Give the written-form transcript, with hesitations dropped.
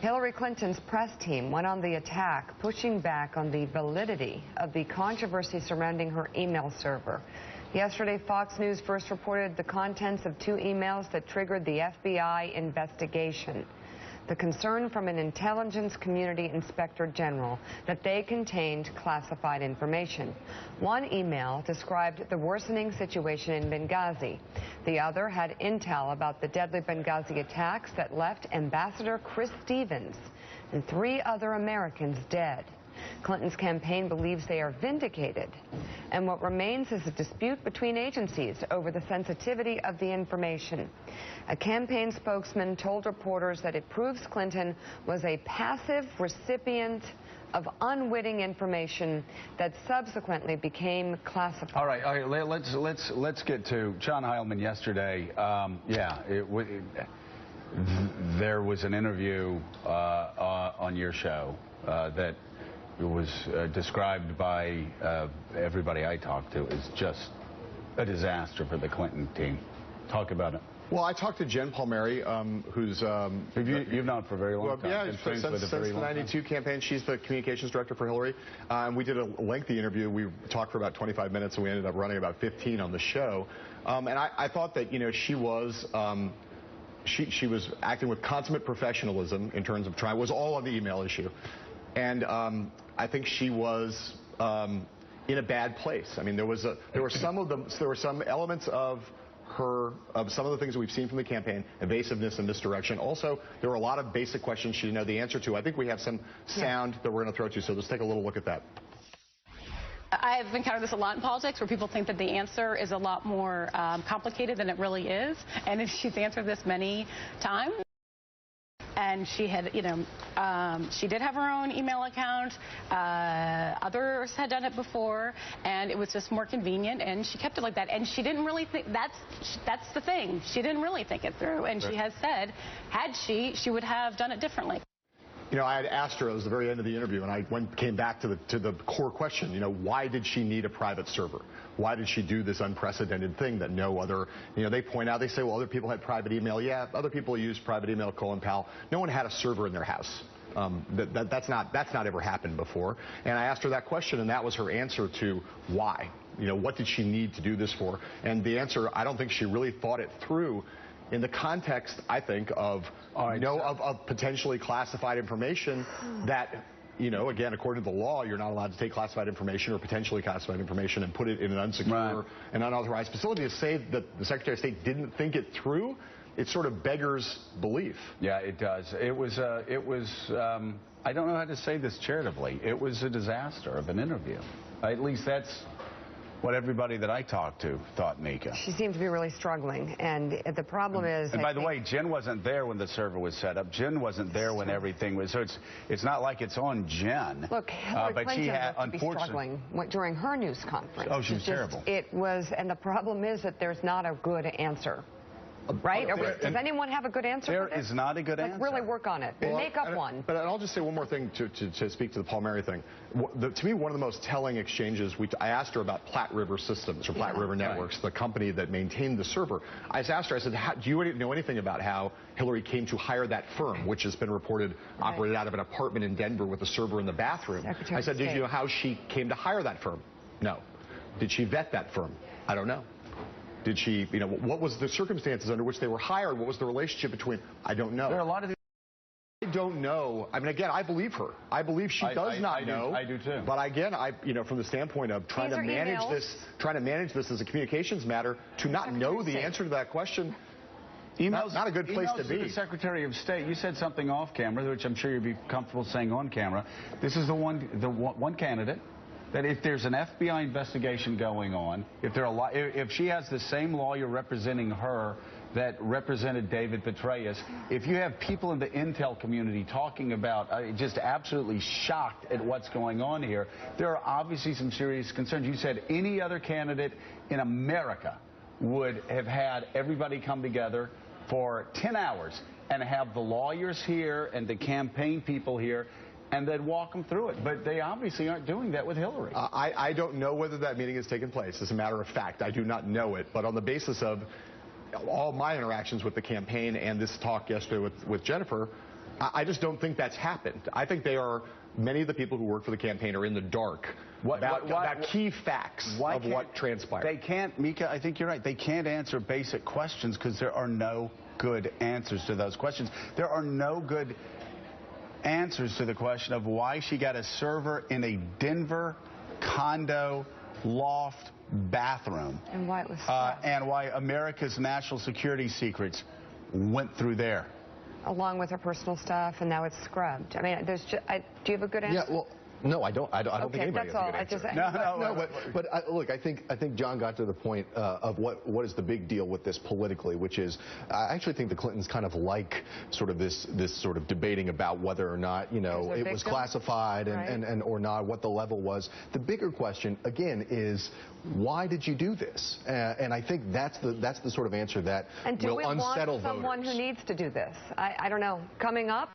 Hillary Clinton's press team went on the attack, pushing back on the validity of the controversy surrounding her email server. Yesterday, Fox News first reported the contents of 2 emails that triggered the FBI investigation. The concern from an intelligence community inspector general that they contained classified information. One email described the worsening situation in Benghazi. The other had intel about the deadly Benghazi attacks that left Ambassador Chris Stevens and 3 other Americans dead. Clinton's campaign believes they are vindicated, and what remains is a dispute between agencies over the sensitivity of the information. A campaign spokesman told reporters that it proves Clinton was a passive recipient of unwitting information that subsequently became classified. All right, let's get to John Heilman yesterday. There was an interview on your show that was described by everybody I talked to as just a disaster for the Clinton team. Talk about it. Well, I talked to Jen Palmieri, who's... You've known for a very long time. Yeah, since the 92 campaign. She's the communications director for Hillary. We did a lengthy interview. We talked for about 25 minutes, and we ended up running about 15 on the show. And I thought that, you know, she was acting with consummate professionalism in terms of trying... It was all on the email issue. And I think she was in a bad place. I mean, there were some elements of some of the things that we've seen from the campaign, evasiveness and misdirection. Also, there were a lot of basic questions she didn't know the answer to. I think we have some sound that we're going to throw to, so let's take a little look at that. I've encountered this a lot in politics, where people think that the answer is a lot more complicated than it really is. And if she's answered this many times, and she had, you know, she did have her own email account. Others had done it before, and it was just more convenient, and she kept it like that. And she didn't really think, that's the thing. She didn't really think it through, and she has said, had she would have done it differently. You know, I had asked her, it was the very end of the interview, and I came back to the core question, you know, why did she need a private server? Why did she do this unprecedented thing that no other, you know, they point out, they say, well, other people had private email. Yeah, other people use private email, Colin Powell. No one had a server in their house. That's not ever happened before. And I asked her that question, and that was her answer to why. You know, what did she need to do this for? And the answer, I don't think she really thought it through in the context, I think, of potentially classified information that, you know, again, according to the law, you're not allowed to take classified information or potentially classified information and put it in an unsecure and unauthorized facility. To say that the Secretary of State didn't think it through, it sort of beggars belief. Yeah, it does. It was I don't know how to say this charitably. It was a disaster of an interview. At least that's what everybody that I talked to thought, Mika. She seemed to be really struggling, and the problem is... And by the way, Jen wasn't there when the server was set up. Jen wasn't there when everything was... So it's not like it's on Jen. Look, Hillary Clinton looked to be struggling during her news conference. Oh, she was terrible. It was, and the problem is that there's not a good answer. Right? Does anyone have a good answer? There is not a good answer. Let's really work on it. Make up one. But I'll just say one more thing to speak to the Palmieri thing. To me, one of the most telling exchanges, I asked her about Platte River Systems, or Platte River Networks, the company that maintained the server. I just asked her, I said, do you know anything about how Hillary came to hire that firm, which has been reported operated out of an apartment in Denver with a server in the bathroom? I said, did you know how she came to hire that firm? No. Did she vet that firm? I don't know. Did she, you know, what was the circumstances under which they were hired? What was the relationship between? I don't know. There are a lot of... I don't know. I mean, again, I believe her. I believe she does not know. I do too. But again, you know, from the standpoint of trying to manage this as a communications matter, to not know the answer to that question, email's not a good place to be. The Secretary of State, you said something off camera, which I'm sure you'd be comfortable saying on camera. This is the one candidate that if there's an FBI investigation going on, if she has the same lawyer representing her that represented David Petraeus, if you have people in the intel community talking about just absolutely shocked at what's going on here, there are obviously some serious concerns. You said any other candidate in America would have had everybody come together for 10 hours and have the lawyers here and the campaign people here and then walk them through it. But they obviously aren't doing that with Hillary. I don't know whether that meeting has taken place. As a matter of fact, I do not know it. But on the basis of all my interactions with the campaign and this talk yesterday with Jennifer, I just don't think that's happened. I think many of the people who work for the campaign are in the dark about key facts of what transpired. They can't, Mika, I think you're right. They can't answer basic questions because there are no good answers to those questions. There are no good answers to the question of why she got a server in a Denver condo loft bathroom. And why it was and why America's national security secrets went through there. Along with her personal stuff, and now it's scrubbed. I mean, there's just, do you have a good answer? Yeah, well, no, I don't think anybody that's has a all. good answer. No, I think John got to the point of what is the big deal with this politically, which is I actually think the Clintons kind of like sort of this sort of debating about whether or not it was classified and or not, what the level was. The bigger question again is why did you do this? And I think that's the sort of answer that will unsettle voters. And do we want someone who needs to do this? I don't know. Coming up.